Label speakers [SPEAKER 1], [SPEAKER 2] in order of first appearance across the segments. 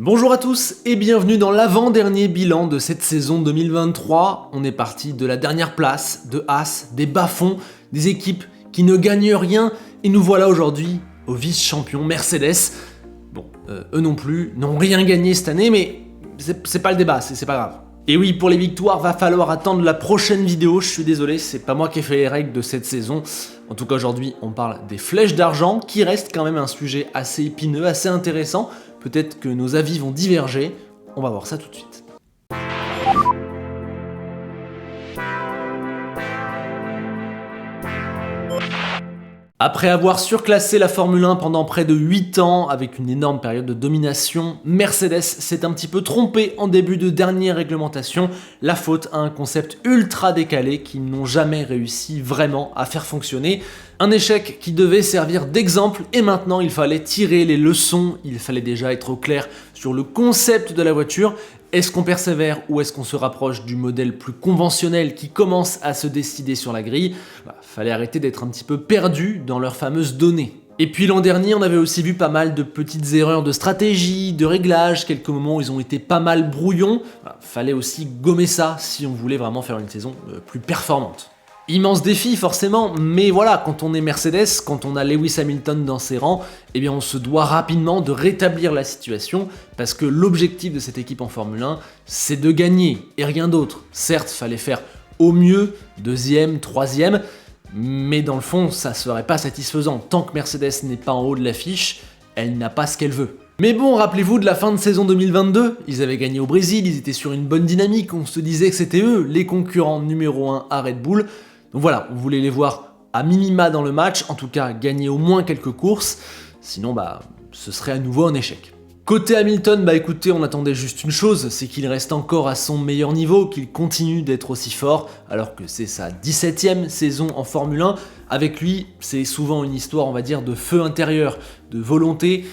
[SPEAKER 1] Bonjour à tous et bienvenue dans l'avant-dernier bilan de cette saison 2023. On est parti de la dernière place, de Haas, des bas-fonds, des équipes qui ne gagnent rien et nous voilà aujourd'hui au vice-champion Mercedes. Bon, eux non plus n'ont rien gagné cette année mais c'est pas le débat, c'est pas grave. Et oui, pour les victoires, va falloir attendre la prochaine vidéo, je suis désolé, c'est pas moi qui ai fait les règles de cette saison. En tout cas aujourd'hui, on parle des flèches d'argent, qui reste quand même un sujet assez épineux, assez intéressant. Peut-être que nos avis vont diverger, on va voir ça tout de suite. Après avoir surclassé la Formule 1 pendant près de 8 ans, avec une énorme période de domination, Mercedes s'est un petit peu trompé en début de dernière réglementation, la faute à un concept ultra décalé qu'ils n'ont jamais réussi vraiment à faire fonctionner. Un échec qui devait servir d'exemple et maintenant il fallait tirer les leçons, il fallait déjà être au clair sur le concept de la voiture. Est-ce qu'on persévère ou est-ce qu'on se rapproche du modèle plus conventionnel qui commence à se décider sur la grille? Fallait arrêter d'être un petit peu perdu dans leurs fameuses données. Et puis l'an dernier, on avait aussi vu pas mal de petites erreurs de stratégie, de réglage, quelques moments où ils ont été pas mal brouillons. Fallait aussi gommer ça si on voulait vraiment faire une saison plus performante. Immense défi forcément, mais voilà, quand on est Mercedes, quand on a Lewis Hamilton dans ses rangs, eh bien on se doit rapidement de rétablir la situation, parce que l'objectif de cette équipe en Formule 1, c'est de gagner, et rien d'autre. Certes, fallait faire au mieux, 2e, 3e, mais dans le fond, ça serait pas satisfaisant. Tant que Mercedes n'est pas en haut de l'affiche, elle n'a pas ce qu'elle veut. Mais bon, rappelez-vous de la fin de saison 2022, ils avaient gagné au Brésil, ils étaient sur une bonne dynamique, on se disait que c'était eux, les concurrents numéro 1 à Red Bull. Donc voilà, on voulait les voir à minima dans le match, en tout cas gagner au moins quelques courses, sinon ce serait à nouveau un échec. Côté Hamilton, écoutez, on attendait juste une chose, c'est qu'il reste encore à son meilleur niveau, qu'il continue d'être aussi fort, alors que c'est sa 17e saison en Formule 1. Avec lui, c'est souvent une histoire, on va dire, de feu intérieur, de volonté.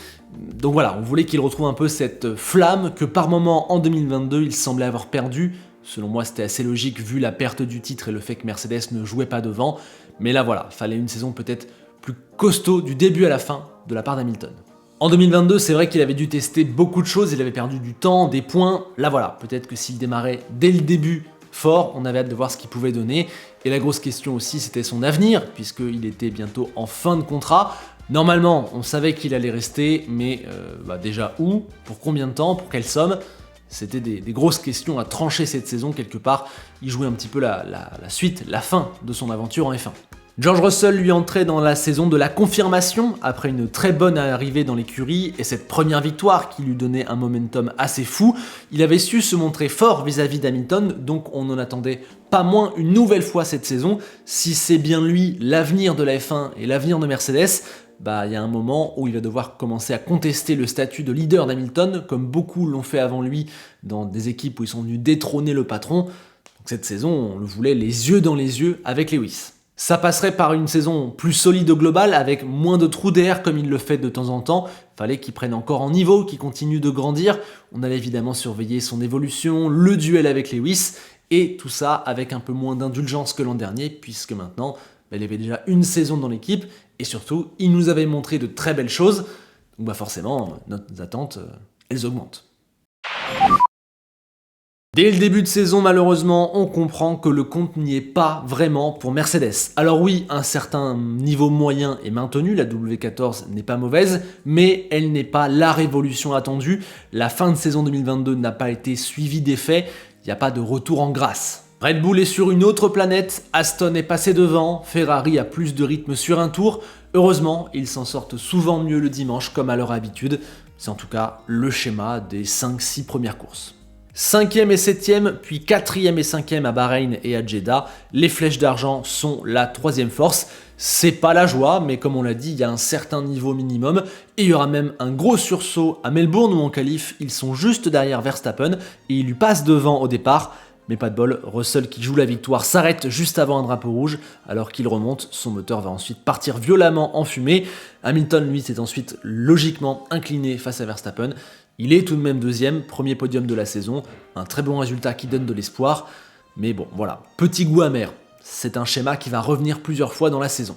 [SPEAKER 1] Donc voilà, on voulait qu'il retrouve un peu cette flamme que par moment en 2022, il semblait avoir perdue. Selon moi, c'était assez logique vu la perte du titre et le fait que Mercedes ne jouait pas devant. Mais là voilà, fallait une saison peut-être plus costaud du début à la fin de la part d'Hamilton. En 2022, c'est vrai qu'il avait dû tester beaucoup de choses, il avait perdu du temps, des points. Là voilà, peut-être que s'il démarrait dès le début fort, on avait hâte de voir ce qu'il pouvait donner. Et la grosse question aussi, c'était son avenir, puisqu'il était bientôt en fin de contrat. Normalement, on savait qu'il allait rester, mais déjà où? Pour combien de temps? Pour quelle somme? C'était des grosses questions à trancher cette saison quelque part. Il jouait un petit peu la suite, la fin de son aventure en F1. George Russell lui entrait dans la saison de la confirmation après une très bonne arrivée dans l'écurie et cette première victoire qui lui donnait un momentum assez fou. Il avait su se montrer fort vis-à-vis d'Hamilton, donc on en attendait pas moins une nouvelle fois cette saison. Si c'est bien lui l'avenir de la F1 et l'avenir de Mercedes, il y a un moment où il va devoir commencer à contester le statut de leader d'Hamilton, comme beaucoup l'ont fait avant lui dans des équipes où ils sont venus détrôner le patron. Donc cette saison, on le voulait les yeux dans les yeux avec Lewis. Ça passerait par une saison plus solide au global, avec moins de trous d'air comme il le fait de temps en temps. Fallait qu'il prenne encore en niveau, qu'il continue de grandir. On allait évidemment surveiller son évolution, le duel avec Lewis, et tout ça avec un peu moins d'indulgence que l'an dernier, puisque maintenant, il avait déjà une saison dans l'équipe, et surtout, il nous avait montré de très belles choses. Donc forcément, nos attentes, elles augmentent. Dès le début de saison, malheureusement, on comprend que le compte n'y est pas vraiment pour Mercedes. Alors oui, un certain niveau moyen est maintenu, la W14 n'est pas mauvaise, mais elle n'est pas la révolution attendue. La fin de saison 2022 n'a pas été suivie d'effet, il n'y a pas de retour en grâce. Red Bull est sur une autre planète, Aston est passé devant, Ferrari a plus de rythme sur un tour. Heureusement, ils s'en sortent souvent mieux le dimanche comme à leur habitude. C'est en tout cas le schéma des 5-6 premières courses. 5e et 7e, puis 4e et 5e à Bahreïn et à Jeddah, les flèches d'argent sont la 3e force. C'est pas la joie, mais comme on l'a dit, il y a un certain niveau minimum, et il y aura même un gros sursaut à Melbourne où en qualif, ils sont juste derrière Verstappen, et ils lui passent devant au départ. Mais pas de bol, Russell qui joue la victoire s'arrête juste avant un drapeau rouge, alors qu'il remonte, son moteur va ensuite partir violemment en fumée. Hamilton, lui, s'est ensuite logiquement incliné face à Verstappen. Il est tout de même 2e, premier podium de la saison, un très bon résultat qui donne de l'espoir. Mais bon, voilà, petit goût amer, c'est un schéma qui va revenir plusieurs fois dans la saison.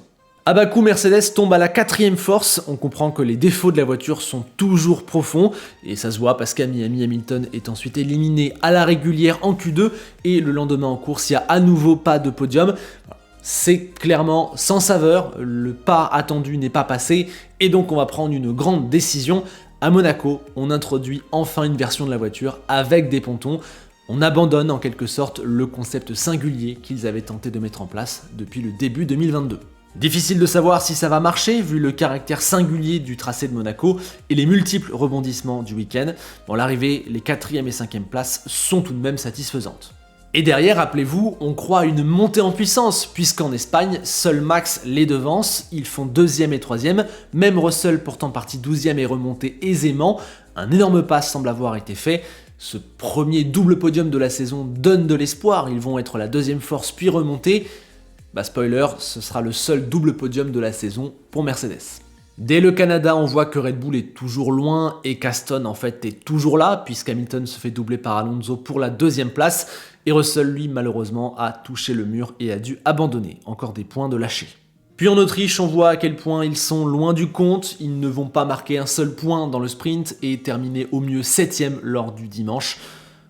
[SPEAKER 1] À Bakou, Mercedes tombe à la 4e force, on comprend que les défauts de la voiture sont toujours profonds, et ça se voit parce qu'à Miami, Hamilton est ensuite éliminé à la régulière en Q2, et le lendemain en course, il n'y a à nouveau pas de podium. C'est clairement sans saveur, le pas attendu n'est pas passé, et donc on va prendre une grande décision. À Monaco, on introduit enfin une version de la voiture avec des pontons. On abandonne en quelque sorte le concept singulier qu'ils avaient tenté de mettre en place depuis le début 2022. Difficile de savoir si ça va marcher vu le caractère singulier du tracé de Monaco et les multiples rebondissements du week-end. Bon, l'arrivée, les 4e et 5e places sont tout de même satisfaisantes. Et derrière, rappelez-vous, on croit à une montée en puissance, puisqu'en Espagne, seul Max les devance, ils font 2e et 3e, même Russell pourtant parti 12e est remonté aisément, un énorme pas semble avoir été fait. Ce premier double podium de la saison donne de l'espoir, ils vont être la 2e force puis remonter. Spoiler, ce sera le seul double podium de la saison pour Mercedes. Dès le Canada, on voit que Red Bull est toujours loin et qu'Aston en fait est toujours là, puisqu'Hamilton se fait doubler par Alonso pour la 2e place, et Russell lui malheureusement a touché le mur et a dû abandonner, encore des points de lâcher. Puis en Autriche, on voit à quel point ils sont loin du compte, ils ne vont pas marquer un seul point dans le sprint et terminer au mieux 7e lors du dimanche.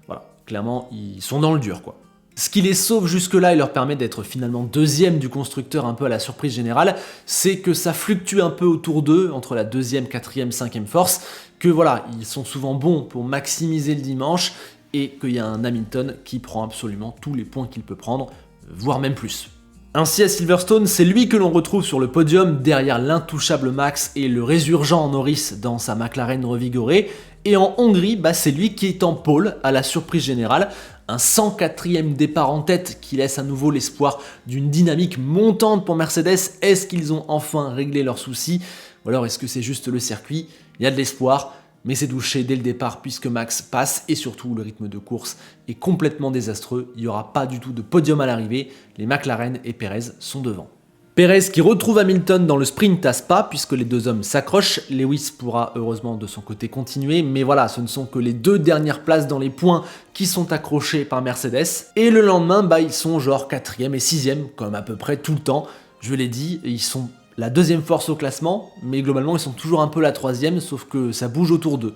[SPEAKER 1] Voilà, clairement ils sont dans le dur quoi. Ce qui les sauve jusque-là et leur permet d'être finalement 2e du constructeur un peu à la surprise générale, c'est que ça fluctue un peu autour d'eux, entre la 2e, 4e, 5e force, que voilà, ils sont souvent bons pour maximiser le dimanche, et qu'il y a un Hamilton qui prend absolument tous les points qu'il peut prendre, voire même plus. Ainsi à Silverstone, c'est lui que l'on retrouve sur le podium derrière l'intouchable Max et le résurgent Norris dans sa McLaren revigorée, et en Hongrie, c'est lui qui est en pôle à la surprise générale, un 104e départ en tête qui laisse à nouveau l'espoir d'une dynamique montante pour Mercedes. Est-ce qu'ils ont enfin réglé leurs soucis? Ou alors est-ce que c'est juste le circuit? Il y a de l'espoir, mais c'est douché dès le départ puisque Max passe et surtout le rythme de course est complètement désastreux. Il n'y aura pas du tout de podium à l'arrivée, les McLaren et Perez sont devant. Perez qui retrouve Hamilton dans le sprint à Spa puisque les deux hommes s'accrochent. Lewis pourra heureusement de son côté continuer, mais voilà, ce ne sont que les 2 dernières places dans les points qui sont accrochés par Mercedes. Et le lendemain, ils sont genre 4e et 6e, comme à peu près tout le temps. Je l'ai dit, ils sont la 2e force au classement, mais globalement ils sont toujours un peu la 3e, sauf que ça bouge autour d'eux.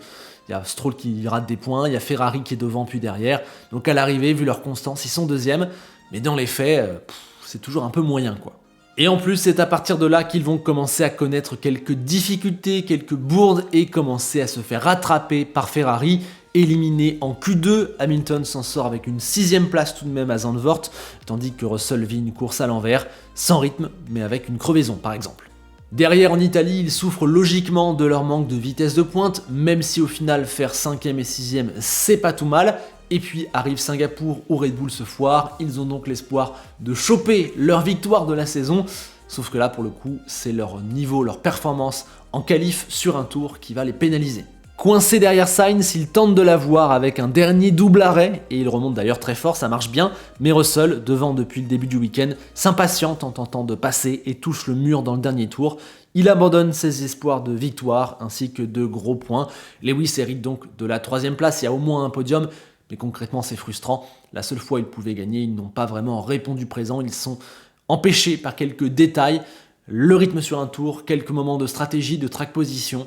[SPEAKER 1] Il y a Stroll qui rate des points, il y a Ferrari qui est devant puis derrière. Donc à l'arrivée, vu leur constance, ils sont 2e, mais dans les faits, c'est toujours un peu moyen quoi. Et en plus, c'est à partir de là qu'ils vont commencer à connaître quelques difficultés, quelques bourdes et commencer à se faire rattraper par Ferrari. Éliminé en Q2, Hamilton s'en sort avec une 6e place tout de même à Zandvoort, tandis que Russell vit une course à l'envers, sans rythme, mais avec une crevaison par exemple. Derrière en Italie, ils souffrent logiquement de leur manque de vitesse de pointe, même si au final faire 5e et 6e c'est pas tout mal. Et puis arrive Singapour où Red Bull se foire, ils ont donc l'espoir de choper leur victoire de la saison, sauf que là pour le coup c'est leur niveau, leur performance en qualif sur un tour qui va les pénaliser. Coincé derrière Sainz, il tente de l'avoir avec un dernier double arrêt, et il remonte d'ailleurs très fort, ça marche bien, mais Russell, devant depuis le début du week-end, s'impatiente en tentant de passer et touche le mur dans le dernier tour. Il abandonne ses espoirs de victoire ainsi que de gros points. Lewis hérite donc de la 3e place, il y a au moins un podium, mais concrètement c'est frustrant. La seule fois où ils pouvaient gagner, ils n'ont pas vraiment répondu présent, ils sont empêchés par quelques détails, le rythme sur un tour, quelques moments de stratégie, de track position.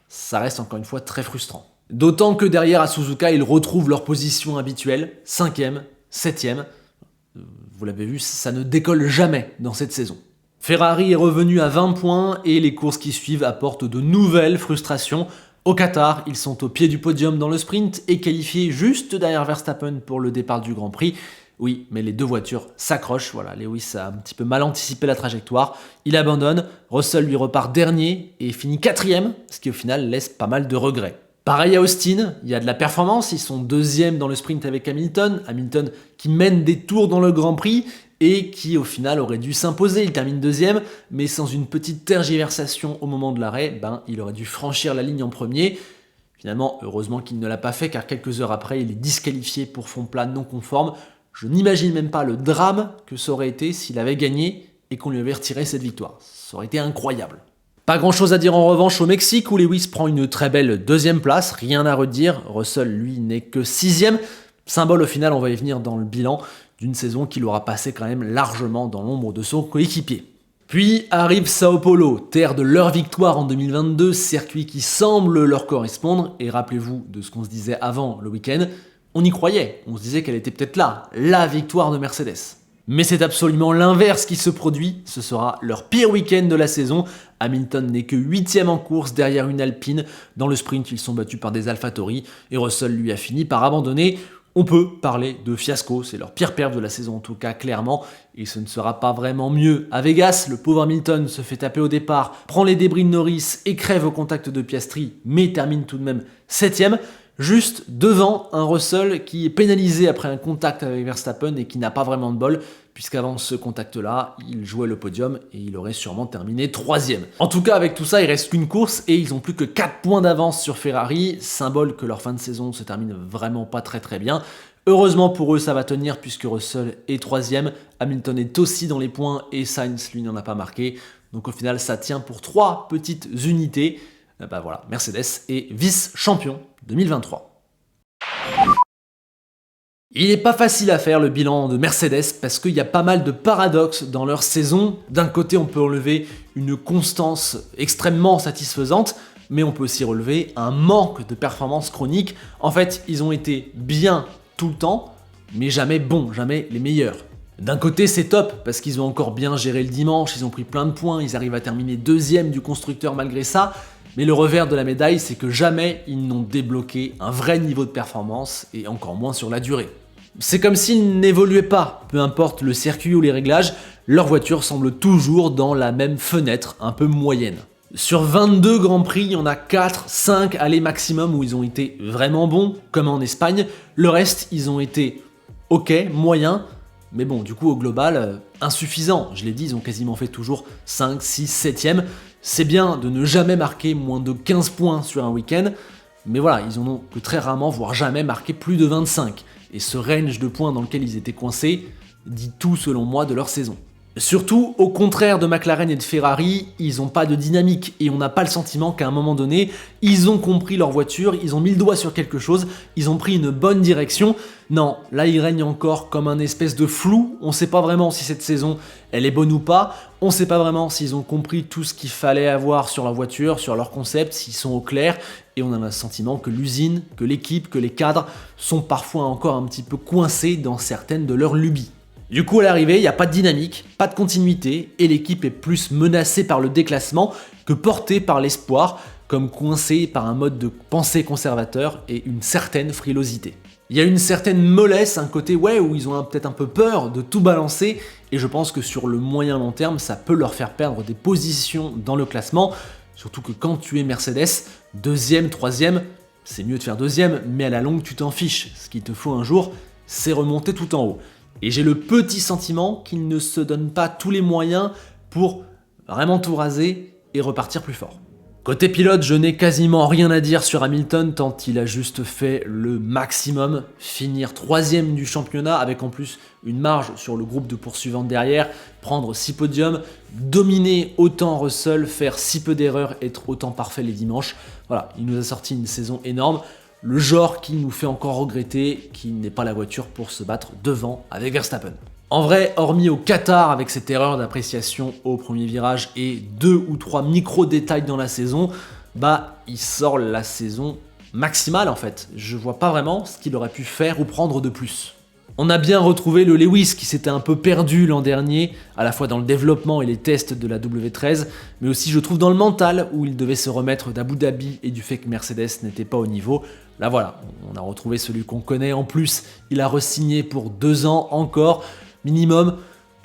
[SPEAKER 1] Ça reste encore une fois très frustrant. D'autant que derrière à Suzuka, ils retrouvent leur position habituelle, 5e, 7e. Vous l'avez vu, ça ne décolle jamais dans cette saison. Ferrari est revenu à 20 points et les courses qui suivent apportent de nouvelles frustrations. Au Qatar, ils sont au pied du podium dans le sprint et qualifiés juste derrière Verstappen pour le départ du Grand Prix. Oui, mais les 2 voitures s'accrochent, voilà, Lewis a un petit peu mal anticipé la trajectoire, il abandonne, Russell lui repart dernier et finit 4e, ce qui au final laisse pas mal de regrets. Pareil à Austin, il y a de la performance, ils sont 2e dans le sprint avec Hamilton qui mène des tours dans le Grand Prix et qui au final aurait dû s'imposer, il termine 2e, mais sans une petite tergiversation au moment de l'arrêt, il aurait dû franchir la ligne en premier. Finalement, heureusement qu'il ne l'a pas fait car quelques heures après, il est disqualifié pour fond plat non conforme. Je n'imagine même pas le drame que ça aurait été s'il avait gagné et qu'on lui avait retiré cette victoire. Ça aurait été incroyable. Pas grand chose à dire en revanche au Mexique où Lewis prend une très belle 2e place, rien à redire. Russell lui n'est que 6e. Symbole au final, on va y venir dans le bilan, d'une saison qu'il aura passé quand même largement dans l'ombre de son coéquipier. Puis arrive Sao Paulo, terre de leur victoire en 2022, circuit qui semble leur correspondre, et rappelez-vous de ce qu'on se disait avant le week-end, on y croyait, on se disait qu'elle était peut-être là, la victoire de Mercedes. Mais c'est absolument l'inverse qui se produit, ce sera leur pire week-end de la saison. Hamilton n'est que 8ème en course derrière une Alpine. Dans le sprint, ils sont battus par des AlphaTauri et Russell lui a fini par abandonner. On peut parler de fiasco, c'est leur pire perf de la saison en tout cas clairement, et ce ne sera pas vraiment mieux. À Vegas, le pauvre Hamilton se fait taper au départ, prend les débris de Norris et crève au contact de Piastri, mais termine tout de même 7ème. Juste devant un Russell qui est pénalisé après un contact avec Verstappen et qui n'a pas vraiment de bol, puisqu'avant ce contact-là, il jouait le podium et il aurait sûrement terminé 3ème. En tout cas, avec tout ça, il reste qu'une course et ils ont plus que 4 points d'avance sur Ferrari, symbole que leur fin de saison se termine vraiment pas très bien. Heureusement pour eux, ça va tenir puisque Russell est 3ème, Hamilton est aussi dans les points et Sainz, lui, n'en a pas marqué. Donc au final, ça tient pour 3 petites unités. Voilà, Mercedes est vice-champion 2023. Il n'est pas facile à faire le bilan de Mercedes parce qu'il y a pas mal de paradoxes dans leur saison. D'un côté, on peut relever une constance extrêmement satisfaisante, mais on peut aussi relever un manque de performance chronique. En fait, ils ont été bien tout le temps, mais jamais bons, jamais les meilleurs. D'un côté, c'est top parce qu'ils ont encore bien géré le dimanche, ils ont pris plein de points, ils arrivent à terminer 2ème du constructeur malgré ça. Mais le revers de la médaille, c'est que jamais ils n'ont débloqué un vrai niveau de performance, et encore moins sur la durée. C'est comme s'ils n'évoluaient pas, peu importe le circuit ou les réglages, leur voiture semble toujours dans la même fenêtre, un peu moyenne. Sur 22 Grands Prix, il y en a 4, 5 allées maximum où ils ont été vraiment bons, comme en Espagne. Le reste, ils ont été ok, moyens, mais bon, du coup, au global, insuffisant. Je l'ai dit, ils ont quasiment fait toujours 5, 6, 7ème. C'est bien de ne jamais marquer moins de 15 points sur un week-end, mais voilà, ils en ont que très rarement, voire jamais marqué plus de 25. Et ce range de points dans lequel ils étaient coincés dit tout selon moi de leur saison. Surtout, au contraire de McLaren et de Ferrari, ils n'ont pas de dynamique et on n'a pas le sentiment qu'à un moment donné, ils ont compris leur voiture, ils ont mis le doigt sur quelque chose, ils ont pris une bonne direction. Non, là il règne encore comme un espèce de flou, on ne sait pas vraiment si cette saison elle est bonne ou pas, on ne sait pas vraiment s'ils ont compris tout ce qu'il fallait avoir sur leur voiture, sur leur concept, s'ils sont au clair, et on a le sentiment que l'usine, que l'équipe, que les cadres sont parfois encore un petit peu coincés dans certaines de leurs lubies. Du coup, à l'arrivée, il n'y a pas de dynamique, pas de continuité, et l'équipe est plus menacée par le déclassement que portée par l'espoir, comme coincée par un mode de pensée conservateur et une certaine frilosité. Il y a une certaine mollesse, un côté où ils ont peut-être un peu peur de tout balancer, et je pense que sur le moyen long terme, ça peut leur faire perdre des positions dans le classement, surtout que quand tu es Mercedes, 2ème, 3ème, c'est mieux de faire 2ème, mais à la longue tu t'en fiches. Ce qu'il te faut un jour, c'est remonter tout en haut. Et j'ai le petit sentiment qu'ils ne se donnent pas tous les moyens pour vraiment tout raser et repartir plus fort. Côté pilote, je n'ai quasiment rien à dire sur Hamilton tant il a juste fait le maximum, finir 3ème du championnat avec en plus une marge sur le groupe de poursuivants derrière, prendre 6 podiums, dominer autant Russell, faire si peu d'erreurs, être autant parfait les dimanches. Voilà, il nous a sorti une saison énorme. Le genre qui nous fait encore regretter qu'il n'ait pas la voiture pour se battre devant avec Verstappen. En vrai, hormis au Qatar avec cette erreur d'appréciation au premier virage et 2 ou 3 micro-détails dans la saison, il sort la saison maximale en fait. Je vois pas vraiment ce qu'il aurait pu faire ou prendre de plus. On a bien retrouvé le Lewis qui s'était un peu perdu l'an dernier, à la fois dans le développement et les tests de la W13, mais aussi je trouve dans le mental où il devait se remettre d'Abu Dhabi et du fait que Mercedes n'était pas au niveau. Là voilà, on a retrouvé celui qu'on connaît. En plus, il a re-signé pour 2 ans encore, minimum.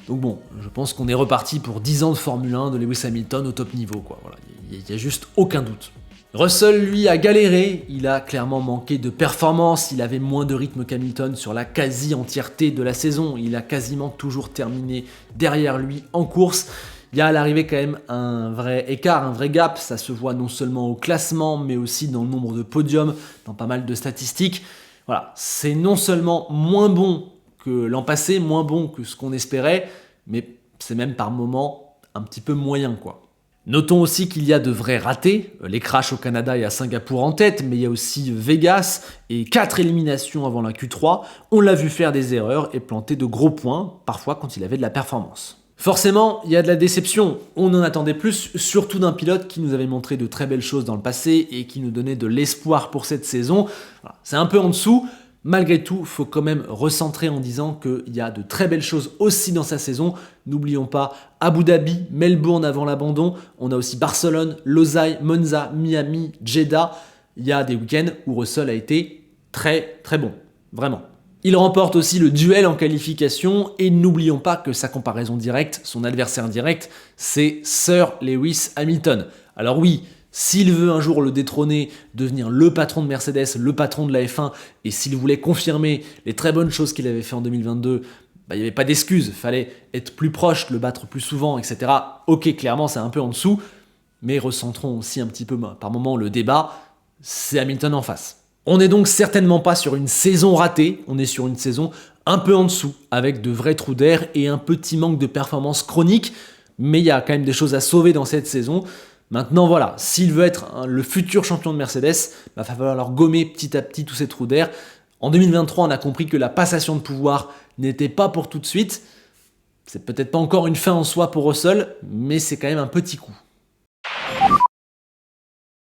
[SPEAKER 1] Donc bon, je pense qu'on est reparti pour 10 ans de Formule 1 de Lewis Hamilton au top niveau, quoi. Voilà, il n'y a juste aucun doute. Russell, lui, a galéré, il a clairement manqué de performance, il avait moins de rythme qu'Hamilton sur la quasi-entièreté de la saison, il a quasiment toujours terminé derrière lui en course. Il y a à l'arrivée quand même un vrai écart, un vrai gap, ça se voit non seulement au classement, mais aussi dans le nombre de podiums, dans pas mal de statistiques. Voilà, c'est non seulement moins bon que l'an passé, moins bon que ce qu'on espérait, mais c'est même par moments un petit peu moyen, quoi. Notons aussi qu'il y a de vrais ratés, les crashs au Canada et à Singapour en tête, mais il y a aussi Vegas et 4 éliminations avant la Q3. On l'a vu faire des erreurs et planter de gros points, parfois quand il avait de la performance. Forcément, il y a de la déception, on en attendait plus, surtout d'un pilote qui nous avait montré de très belles choses dans le passé et qui nous donnait de l'espoir pour cette saison. Voilà, c'est un peu en dessous, malgré tout, il faut quand même recentrer en disant qu'il y a de très belles choses aussi dans sa saison. N'oublions pas Abu Dhabi, Melbourne avant l'abandon, on a aussi Barcelone, Losail, Monza, Miami, Jeddah. Il y a des week-ends où Russell a été très très bon, vraiment. Il remporte aussi le duel en qualification et n'oublions pas que sa comparaison directe, son adversaire direct, c'est Sir Lewis Hamilton. Alors oui, s'il veut un jour le détrôner, devenir le patron de Mercedes, le patron de la F1, et s'il voulait confirmer les très bonnes choses qu'il avait fait en 2022, il n'y avait pas d'excuse, il fallait être plus proche, le battre plus souvent, etc. Ok, clairement c'est un peu en dessous, mais recentrons aussi un petit peu par moment le débat, c'est Hamilton en face. On n'est donc certainement pas sur une saison ratée, on est sur une saison un peu en dessous, avec de vrais trous d'air et un petit manque de performance chronique, mais il y a quand même des choses à sauver dans cette saison. Maintenant voilà, s'il veut être le futur champion de Mercedes, il va falloir leur gommer petit à petit tous ces trous d'air. En 2023, on a compris que la passation de pouvoir n'était pas pour tout de suite. C'est peut-être pas encore une fin en soi pour Russell, mais c'est quand même un petit coup.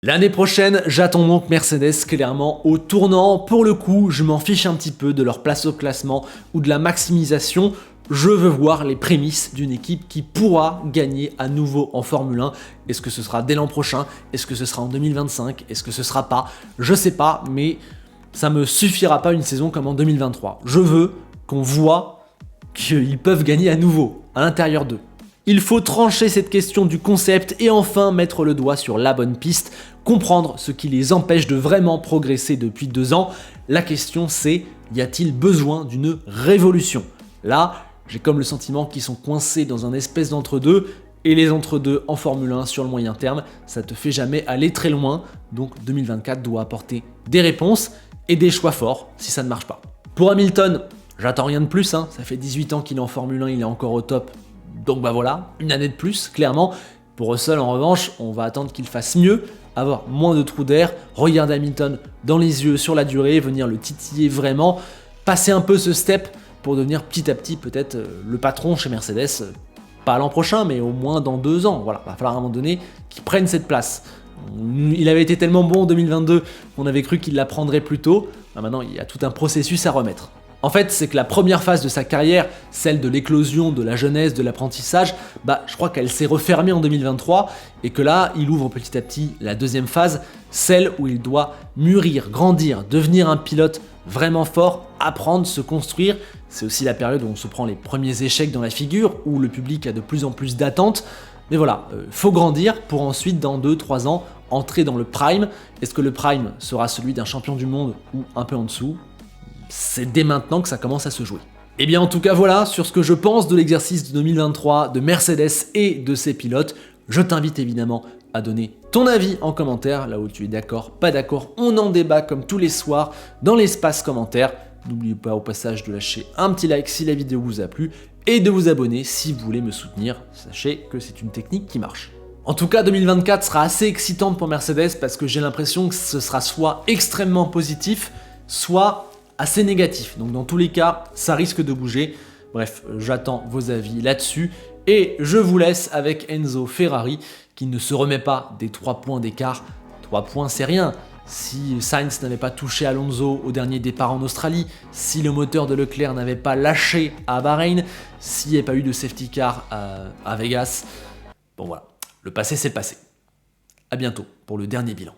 [SPEAKER 1] L'année prochaine, j'attends donc Mercedes clairement au tournant. Pour le coup, je m'en fiche un petit peu de leur place au classement ou de la maximisation. Je veux voir les prémices d'une équipe qui pourra gagner à nouveau en Formule 1. Est-ce que ce sera dès l'an prochain? Est-ce que ce sera en 2025? Est-ce que ce sera pas? Je sais pas, mais ça me suffira pas une saison comme en 2023. Je veux qu'on voit qu'ils peuvent gagner à nouveau à l'intérieur d'eux. Il faut trancher cette question du concept et enfin mettre le doigt sur la bonne piste, comprendre ce qui les empêche de vraiment progresser depuis 2 ans. La question c'est, y a-t-il besoin d'une révolution? Là, j'ai comme le sentiment qu'ils sont coincés dans un espèce d'entre-deux, et les entre-deux en Formule 1 sur le moyen terme, ça te fait jamais aller très loin, donc 2024 doit apporter des réponses et des choix forts si ça ne marche pas. Pour Hamilton, j'attends rien de plus, ça fait 18 ans qu'il est en Formule 1, il est encore au top. Donc bah voilà, une année de plus, clairement. Pour Russell, en revanche, on va attendre qu'il fasse mieux, avoir moins de trous d'air, regarder Hamilton dans les yeux sur la durée, venir le titiller vraiment, passer un peu ce step pour devenir petit à petit peut-être le patron chez Mercedes, pas l'an prochain, mais au moins dans 2 ans. Voilà, il va falloir à un moment donné qu'il prenne cette place. Il avait été tellement bon en 2022 qu'on avait cru qu'il la prendrait plus tôt. Maintenant, il y a tout un processus à remettre. En fait, c'est que la première phase de sa carrière, celle de l'éclosion, de la jeunesse, de l'apprentissage, je crois qu'elle s'est refermée en 2023 et que là, il ouvre petit à petit la deuxième phase, celle où il doit mûrir, grandir, devenir un pilote vraiment fort, apprendre, se construire. C'est aussi la période où on se prend les premiers échecs dans la figure, où le public a de plus en plus d'attentes. Mais voilà, faut grandir pour ensuite, dans 2-3 ans, entrer dans le prime. Est-ce que le prime sera celui d'un champion du monde ou un peu en dessous ? C'est dès maintenant que ça commence à se jouer. Et bien en tout cas voilà sur ce que je pense de l'exercice de 2023 de Mercedes et de ses pilotes. Je t'invite évidemment à donner ton avis en commentaire, là où tu es d'accord, pas d'accord, on en débat comme tous les soirs dans l'espace commentaire. N'oubliez pas au passage de lâcher un petit like si la vidéo vous a plu et de vous abonner si vous voulez me soutenir. Sachez que c'est une technique qui marche. En tout cas 2024 sera assez excitante pour Mercedes parce que j'ai l'impression que ce sera soit extrêmement positif, soit assez négatif. Donc dans tous les cas, ça risque de bouger. Bref, j'attends vos avis là-dessus. Et je vous laisse avec Enzo Ferrari qui ne se remet pas des 3 points d'écart. 3 points, c'est rien. Si Sainz n'avait pas touché Alonso au dernier départ en Australie, si le moteur de Leclerc n'avait pas lâché à Bahreïn, s'il n'y avait pas eu de safety car à Vegas, bon voilà, le passé c'est le passé. À bientôt pour le dernier bilan.